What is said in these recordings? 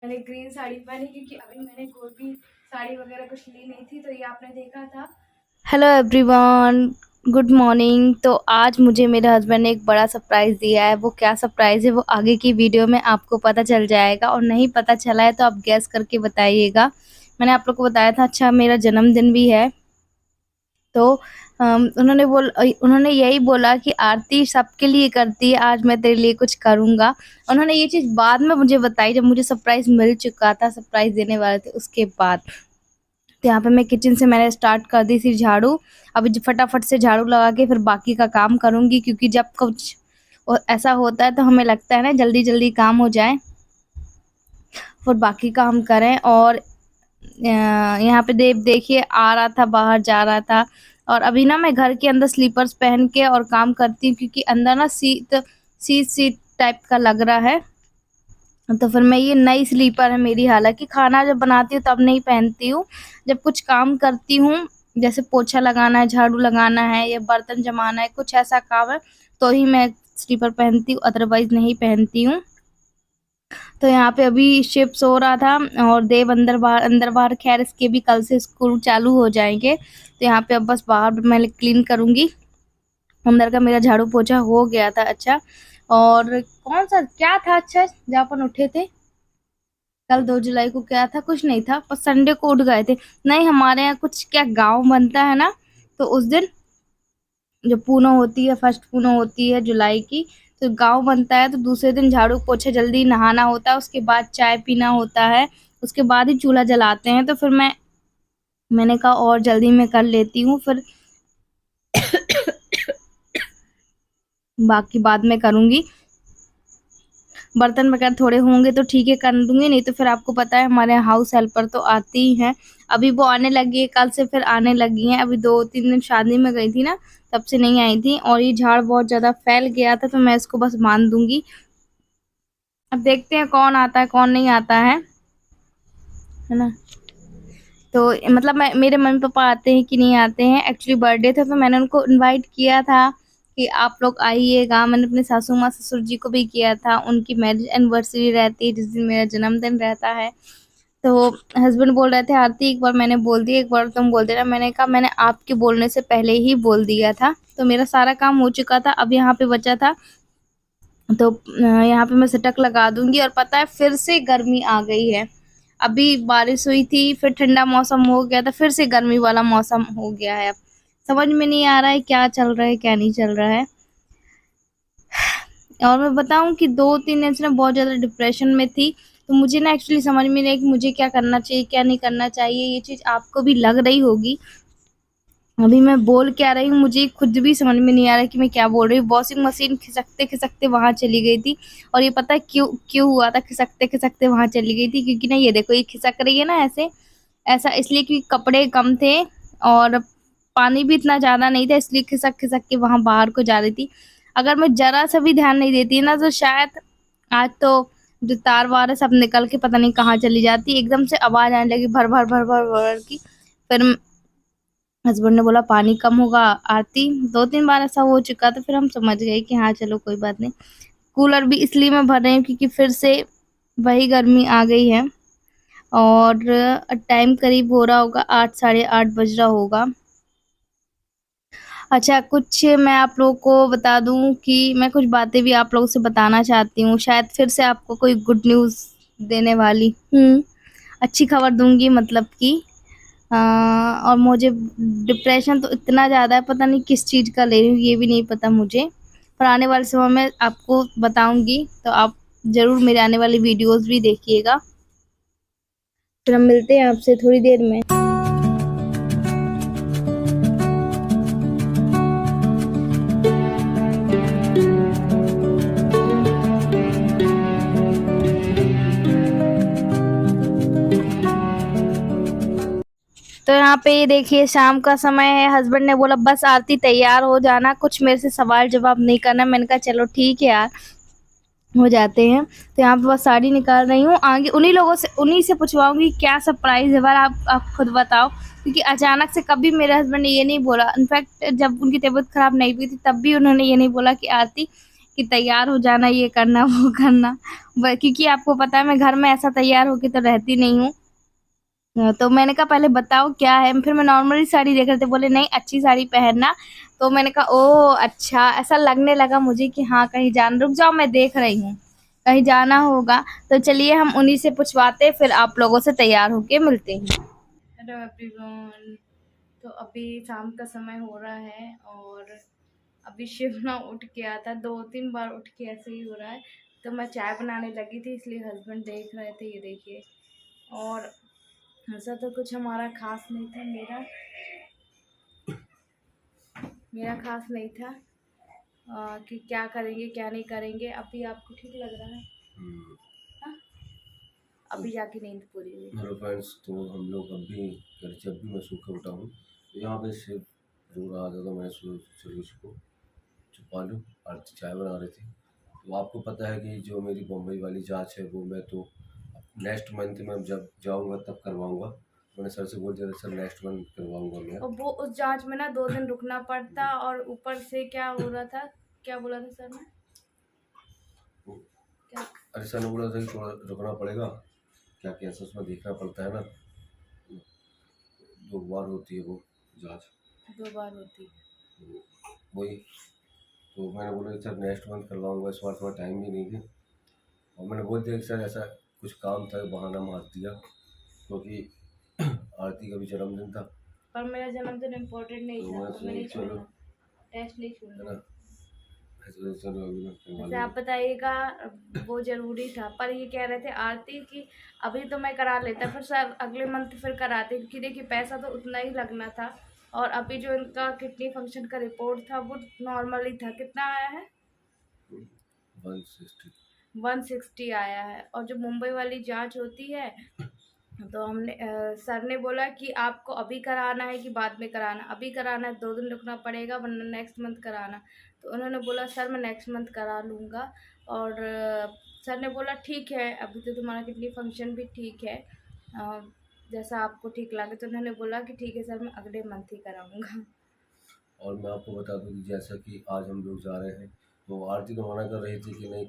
मैंने ग्रीन साड़ी पहनी क्योंकि अभी मैंने कोई भी साड़ी वगैरह कुछ ली नहीं थी, तो ये आपने देखा था। Hello everyone, good morning. तो आज मुझे मेरे हस्बैंड ने एक बड़ा सरप्राइज़ दिया है। वो क्या सरप्राइज़ है वो आगे की वीडियो में आपको पता चल जाएगा, और नहीं पता चला है तो आप गैस करके बताइएगा। मैंने आप लोग को बताया था, अच्छा मेरा जन्मदिन भी है, तो उन्होंने यही बोला कि आरती सबके लिए करती है, आज मैं तेरे लिए कुछ करूँगा। उन्होंने ये चीज़ बाद में मुझे बताई, जब मुझे सरप्राइज़ मिल चुका था, सरप्राइज़ देने वाले थे उसके बाद। तो यहाँ पे मैं किचन से मैंने स्टार्ट कर दी थी झाड़ू। अभी फटाफट से झाड़ू लगा के फिर बाकी का काम करूँगी, क्योंकि जब कुछ ऐसा होता है तो हमें लगता है ना जल्दी-जल्दी काम हो जाए, फिर बाकी काम करें। और यहाँ पे देव देखिए आ रहा था, बाहर जा रहा था। और अभी ना मैं घर के अंदर स्लीपर्स पहन के और काम करती हूँ, क्योंकि अंदर ना शीत टाइप का लग रहा है। तो फिर मैं ये नई स्लीपर है मेरी, हालांकि खाना जब बनाती हूँ तब नहीं पहनती हूँ, जब कुछ काम करती हूँ जैसे पोछा लगाना है, झाड़ू लगाना है या बर्तन जमाना है, कुछ ऐसा काम है तो ही मैं स्लीपर पहनती हूँ, अदरवाइज नहीं पहनती हूँ। तो यहाँ पे अभी शिव सो रहा था और देव अंदर बाहर। खैर इसके भी कल से स्कूल चालू हो जाएंगे, तो यहाँ पे अब बस बाहर मैं क्लीन करूँगी। अंदर का मेरा झाड़ू पोछा हो गया था। अच्छा, और कौन सा क्या था, अच्छा जहाँ अपन उठे थे कल 2 जुलाई को, क्या था, कुछ नहीं था, पर संडे को उठ गए थे। नहीं, हमारे यहाँ कुछ क्या गाँव बनता है ना, तो उस दिन जो पूनम होती है, फर्स्ट पूनम होती है जुलाई की, तो गाँव बनता है, तो दूसरे दिन झाड़ू पोछा जल्दी नहाना होता है, उसके बाद चाय पीना होता है, उसके बाद ही चूल्हा जलाते हैं। तो फिर मैंने कहा और जल्दी मैं कर लेती हूँ, फिर बाकी बाद में करूँगी। बर्तन वगैरह थोड़े होंगे तो ठीक है कर दूँगी, नहीं तो फिर आपको पता है हमारे यहाँ हाउस हेल्पर तो आती ही हैं। अभी वो आने लगी है, कल से फिर आने लगी हैं। अभी 2-3 दिन शादी में गई थी ना, तब से नहीं आई थी। और ये झाड़ बहुत ज़्यादा फैल गया था, तो मैं इसको बस बांध दूँगी। अब देखते हैं कौन आता है कौन नहीं आता है ना। तो मतलब मेरे मम्मी पापा आते हैं कि नहीं आते हैं। एक्चुअली बर्थडे था तो मैंने उनको इनवाइट किया था कि आप लोग आइएगा। मैंने अपने सासू माँ ससुर जी को भी किया था, उनकी मैरिज एनिवर्सरी रहती है जिस दिन मेरा जन्मदिन रहता है। तो हस्बैंड बोल रहे थे आरती एक बार मैंने बोल दिया, एक बार तुम बोल देना। मैंने कहा मैंने आपके बोलने से पहले ही बोल दिया था, तो मेरा सारा काम हो चुका था। अब यहाँ पे बचा था, तो यहाँ पे मैं सिटक लगा दूंगी। और पता है फिर से गर्मी आ गई है। अभी बारिश हुई थी, फिर ठंडा मौसम हो गया था, फिर से गर्मी वाला मौसम हो गया है। अब समझ में नहीं आ रहा है क्या चल रहा है क्या नहीं चल रहा है। और मैं बताऊं कि 2-3 दिन से ना बहुत ज़्यादा डिप्रेशन में थी, तो मुझे ना एक्चुअली समझ में नहीं आई कि मुझे क्या करना चाहिए क्या नहीं करना चाहिए। ये चीज़ आपको भी लग रही होगी। अभी मैं बोल क्या रही हूँ मुझे खुद भी समझ में नहीं आ रहा कि मैं क्या बोल रही हूँ। वॉशिंग मशीन खिसकते खिसकते वहाँ चली गई थी, और ये पता है क्यों हुआ था खिसकते खिसकते वहाँ चली गई थी, क्योंकि ना ये देखो ये खिसक रही है ना ऐसे, ऐसा इसलिए क्योंकि कपड़े कम थे और पानी भी इतना ज़्यादा नहीं था, इसलिए खिसक खिसक के वहाँ बाहर को जा रही थी। अगर मैं ज़रा सा भी ध्यान नहीं देती ना, तो शायद आज तो जो तार वार है सब निकल के पता नहीं कहाँ चली जाती। एकदम से आवाज़ आने लगी भर भर भर भर भर की। फिर हस्बैंड ने बोला पानी कम होगा आरती। 2-3 बार ऐसा हो चुका, तो फिर हम समझ गए कि हाँ चलो कोई बात नहीं। कूलर भी इसलिए मैं भर रही हूँ क्योंकि फिर से वही गर्मी आ गई है। और टाइम करीब हो रहा होगा 8 साढ़े 8 बज रहा होगा। अच्छा, कुछ मैं आप लोगों को बता दूं कि मैं कुछ बातें भी आप लोगों से बताना चाहती हूँ। शायद फिर से आपको कोई गुड न्यूज़ देने वाली हूँ, अच्छी खबर दूंगी मतलब कि और मुझे डिप्रेशन तो इतना ज़्यादा है, पता नहीं किस चीज़ का ले रही हूँ ये भी नहीं पता मुझे, पर आने वाले समय में आपको बताऊंगी, तो आप ज़रूर मेरे आने वाली वीडियोस भी देखिएगा। फिर हम मिलते हैं आपसे थोड़ी देर में। तो यहाँ पे ये देखिए शाम का समय है। हस्बैंड ने बोला बस आरती तैयार हो जाना, कुछ मेरे से सवाल जवाब नहीं करना। मैंने कहा चलो ठीक है यार, हो जाते हैं। तो यहाँ पे बस साड़ी निकाल रही हूँ, आगे उन्हीं से पूछवाऊंगी क्या सरप्राइज़ है। बार आप खुद बताओ, क्योंकि अचानक से कभी मेरे हस्बैंड ने ये नहीं बोला। इनफैक्ट जब उनकी तबीयत ख़राब नहीं हुई थी तब भी उन्होंने ये नहीं बोला कि आरती कि तैयार हो जाना, ये करना वो करना, क्योंकि आपको पता है मैं घर में ऐसा तैयार होके तो रहती नहीं हूँ। तो मैंने कहा पहले बताओ क्या है, फिर मैं नॉर्मली साड़ी देख रहे थे, बोले नहीं अच्छी साड़ी पहनना। तो मैंने कहा ओ अच्छा, ऐसा लगने लगा मुझे कि हाँ कहीं जाना, रुक जाओ मैं देख रही हूँ, कहीं जाना होगा। तो चलिए हम उन्हीं से पूछवाते, फिर आप लोगों से तैयार होके मिलते हैं। हेलो एवरीवन, तो अभी शाम का समय हो रहा है और अभी शिवना उठ गया था, 2-3 बार उठ के ऐसे ही हो रहा है। तो मैं चाय बनाने लगी थी, इसलिए हस्बैंड देख रहे थे, ये देखिए। और ऐसा तो कुछ हमारा खास नहीं था, मेरा खास नहीं था कि क्या करेंगे क्या नहीं करेंगे। अभी आपको ठीक लग रहा है? हाँ? अभी जाके नींद पूरी हुई। हेलो फ्रेंड्स, तो हम लोग जब भी मैं सो के उठा हूँ तो यहाँ पे सिर्फ रो रहा था, तो मैंने सोचा उसको छुपा लूँ। आरती चाय बना रही थी। तो आपको पता है कि जो मेरी बम्बई वाली जांच है वो मैं तो नेक्स्ट मंथ में जब जाऊँगा तब करवाऊँगा। मैंने सर से बोल दिया था, सर नेक्स्ट मंथ करवाऊँगा मैं। और वो उस जांच में ना 2 दिन रुकना पड़ता, और ऊपर से क्या हो रहा था, क्या बोला था सर ने? क्या? अरे सर ने बोला था कि थोड़ा रुकना पड़ेगा, क्या कैसे उसमें देखना पड़ता है ना, 2 बार होती है वो जाँच। 2 बार होती है। वही, तो मैंने बोला कि सर नेक्स्ट मंथ करवाऊँगा, इस बार थोड़ा टाइम भी नहीं है। और मैंने बोल दिया कि सर ऐसा कुछ काम था, बहाना मार दिया, क्योंकि आरती का भी जन्मदिन था। पर मेरा जन्मदिन इम्पोर्टेंट नहीं तो था, मैं तो मैं सोचा नहीं चलो, छोड़ना, टेस्ट नहीं है छोड़ना। ना, ऐसे चलो अभी मैं करवा वैसे आप लूँगा। बताइएगा, वो ज़रूरी था, पर ये कह रहे थे आरती की अभी तो मैं करा लेता, फिर सर अगले मंथ फिर कराते, क्योंकि देखिए पैसा तो उतना ही लगना था। और अभी जो इनका किडनी फंक्शन का रिपोर्ट था वो नॉर्मल ही था। कितना आया है? 160। 160 आया है। और जो मुंबई वाली जांच होती है, तो हमने सर ने बोला कि आपको अभी कराना है कि बाद में कराना। अभी कराना है 2 दिन रुकना पड़ेगा, वरना नेक्स्ट मंथ कराना। तो उन्होंने बोला सर मैं नेक्स्ट मंथ करा लूँगा। और सर ने बोला ठीक है, अभी तो तुम्हारा किडनी फंक्शन भी ठीक है, अ, जैसा आपको ठीक लगे। तो उन्होंने बोला कि ठीक है सर, मैं अगले मंथ ही कराऊँगा। और मैं आपको बता दूं कि जैसा कि आज हम लोग जा रहे हैं, तो आरती तो मना कर रही थी कि नहीं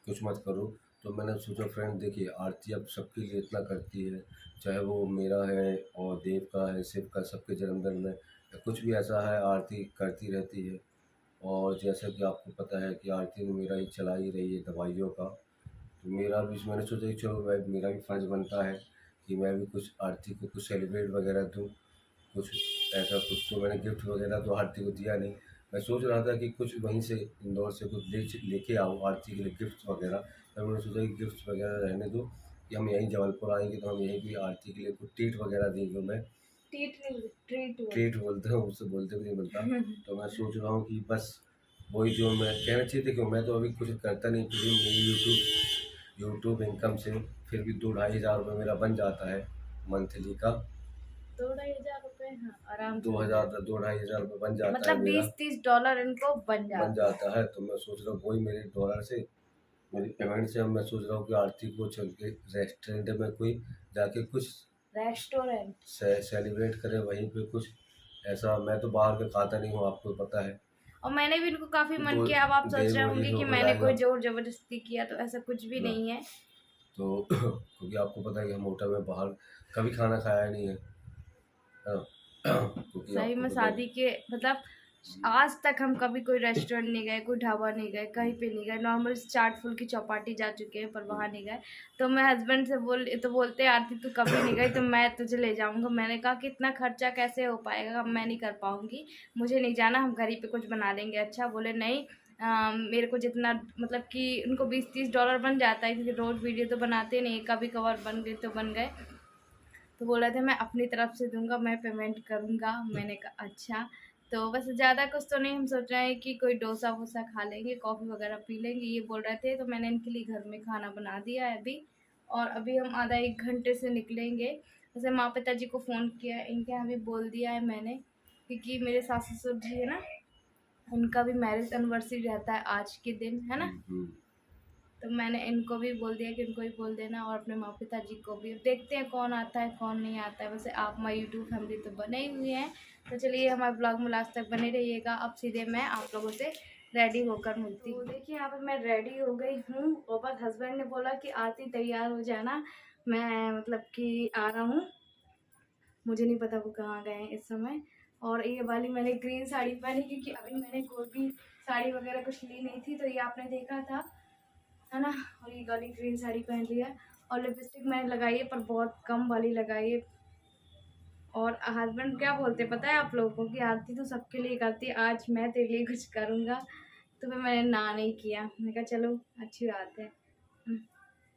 कुछ मत करो। तो मैंने सोचा फ्रेंड देखिए, आरती अब सबके लिए इतना करती है, चाहे वो मेरा है और देव का है, शिव का, सबके जन्मदिन में या कुछ भी ऐसा है, आरती करती रहती है। और जैसा कि आपको पता है कि आरती ने मेरा ही चला ही रही है दवाइयों का। तो मेरा भी, मैंने सोचा कि चलो मेरा भी फ़र्ज़ बनता है कि मैं भी कुछ आरती को कुछ सेलिब्रेट वगैरह दूँ। कुछ ऐसा कुछ तो मैंने गिफ्ट वगैरह तो आरती को दिया नहीं। मैं सोच रहा था कि कुछ वहीं से इंदौर से कुछ लेके आऊँ आरती के लिए गिफ्ट वगैरह। पर मैंने सोचा कि गिफ्ट वगैरह रहने दो, कि हम यहीं जबलपुर आएंगे तो हम यहीं भी आरती के लिए कुछ ट्रीट वगैरह देंगे। मैं ट्रीट नहीं, ट्रीट ट्रीट बोलते हैं, उससे बोलते भी नहीं मिलता। तो मैं सोच रहा हूँ कि बस वही जो मैं कहना चाहिए, देखो मैं तो अभी कुछ करता नहीं, क्योंकि मेरी यूट्यूब इनकम से फिर भी 2-2,500 मेरा बन जाता है मंथली का। 2-2,500 हाँ, आराम से दो बन हज़ार जाता है। 2-2,500 बन जाता है मतलब मेरा, 20-30 डॉलर इनको बन बन जाता है। जाता है। तो मैं सोच रहा हूँ वही मेरे डॉलर से, मेरी पेमेंट से, अब मैं सोच रहा हूँ कि आरती को चल के रेस्टोरेंट में कोई जाके कुछ रेस्टोरेंट। सेलिब्रेट करें वहीं पे कुछ ऐसा। मैं तो बाहर का खाता नहीं हूँ, आपको पता है। और मैंने भी इनको काफ़ी मन तो किया। अब आप सोच देव रहे वही होंगे जो कि हो मैंने जाएगा, कोई ज़ोर ज़बरदस्ती किया, तो ऐसा कुछ भी है ना। नहीं है। तो क्योंकि आपको पता है कि हम होटल में बाहर कभी खाना खाया नहीं है ना। क्योंकि सही आपको में पता है। शादी के मतलब आज तक हम कभी कोई रेस्टोरेंट नहीं गए, कोई ढाबा नहीं गए, कहीं पे नहीं गए। नॉर्मल चाट फुल की चौपाटी जा चुके हैं, पर वहाँ नहीं गए। तो मैं हस्बैंड से बोलते आरती तू कभी नहीं गई तो मैं तुझे ले जाऊँगा। मैंने कहा कि इतना खर्चा कैसे हो पाएगा, मैं नहीं कर पाऊँगी, मुझे नहीं जाना, हम घर ही पे कुछ बना लेंगे। अच्छा, बोले नहीं, मेरे को जितना मतलब कि उनको 20-30 डॉलर बन जाता है, क्योंकि रोज़ वीडियो तो बनाते नहीं, कभी कभार बन गए तो बन गए। तो बोला था मैं अपनी तरफ से दूँगा, मैं पेमेंट करूँगा। मैंने कहा अच्छा। तो बस ज़्यादा कुछ तो नहीं, हम सोच रहे हैं कि कोई डोसा वोसा खा लेंगे, कॉफ़ी वगैरह पी लेंगे, ये बोल रहे थे। तो मैंने इनके लिए घर में खाना बना दिया है अभी। और अभी हम आधा 1 घंटे से निकलेंगे। वैसे माँ पिताजी को फ़ोन किया है, इनके यहाँ भी बोल दिया है मैंने, क्योंकि मेरे सास ससुर जी है ना, उनका भी मैरिज एनिवर्सरी रहता है आज के दिन, है ना। तो मैंने इनको भी बोल दिया कि इनको भी बोल देना, और अपने माँ पिताजी को भी। अब देखते हैं कौन आता है कौन नहीं आता है। वैसे आप हमारी यूट्यूब फैमिली तो बने ही हुए हैं। तो चलिए हमारे ब्लॉग में लास्ट तक बने रहिएगा। अब सीधे मैं आप लोगों से रेडी होकर मिलती हूँ। तो देखिए यहाँ पे मैं रेडी हो गई हूँ और बस हस्बैंड ने बोला कि आरती तैयार हो जाना, मैं मतलब कि आ रहा हूँ। मुझे नहीं पता वो कहाँ गए हैं इस समय। और ये वाली मैंने ग्रीन साड़ी पहनी क्योंकि अभी मैंने कोई भी साड़ी वगैरह कुछ ली नहीं थी, तो ये आपने देखा था, है ना। और ये वाली ग्रीन साड़ी पहन लिया और लिपस्टिक मैंने लगाई है पर बहुत कम वाली लगाई है। और हस्बैंड क्या बोलते पता है आप लोगों को कि आरती तो सबके लिए करती है, आज मैं तेरे लिए कुछ करूँगा। तो फिर मैंने ना नहीं किया, मैंने कहा चलो अच्छी बात है।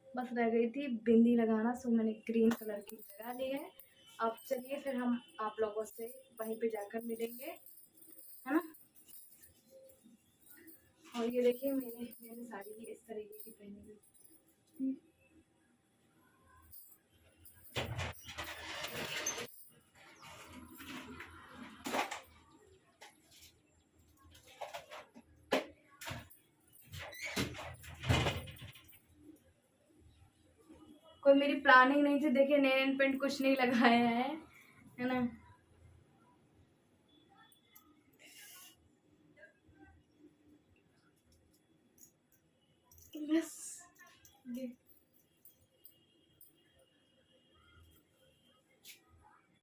बस रह गई थी बिंदी लगाना, सो मैंने ग्रीन कलर की लगा ली है। अब चलिए फिर हम आप लोगों से वहीं पे जाकर मिलेंगे, है ना। और ये देखिए मैंने साड़ी भी इस तरीके की पहनी हुई। कोई मेरी प्लानिंग नहीं थी, देखिए नेल पेंट कुछ नहीं लगाया है ना। बस ये